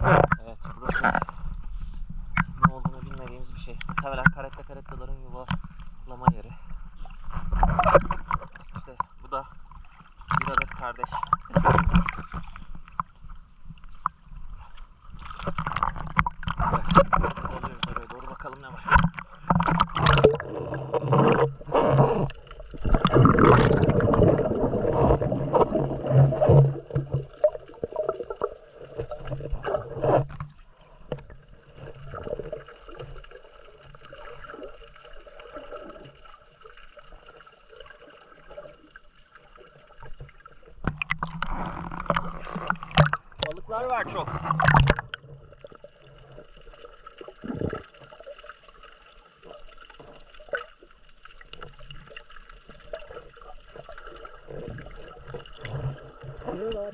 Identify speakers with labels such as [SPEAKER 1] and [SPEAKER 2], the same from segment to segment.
[SPEAKER 1] Evet, burası ne olduğunu bilmediğimiz bir şey. Muhtemelen karettaların yuvalama yeri. İşte bu da bir adet kardeş. Evet, alıyoruz oraya doğru, bakalım ne var. Balıklar var çok. Ne var?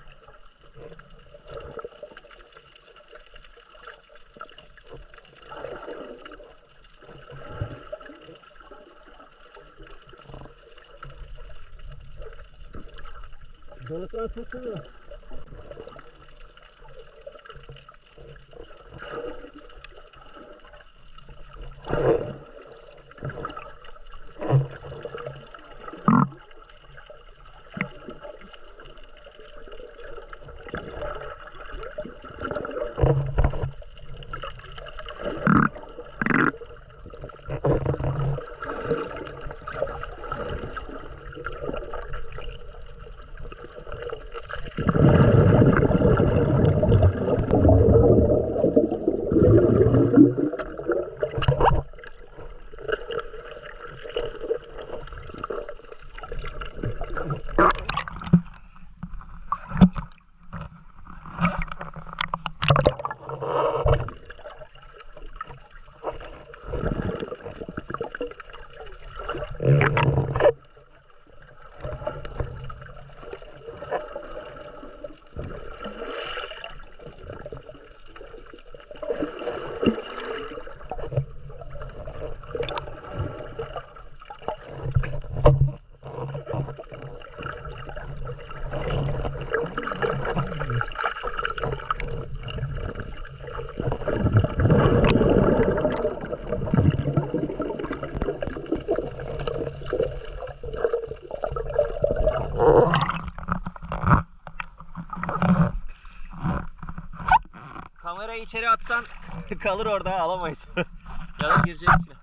[SPEAKER 1] Balıklar çok seviyor. Kamerayı içeri atsan kalır orada, alamayız. Ya da girecek içine.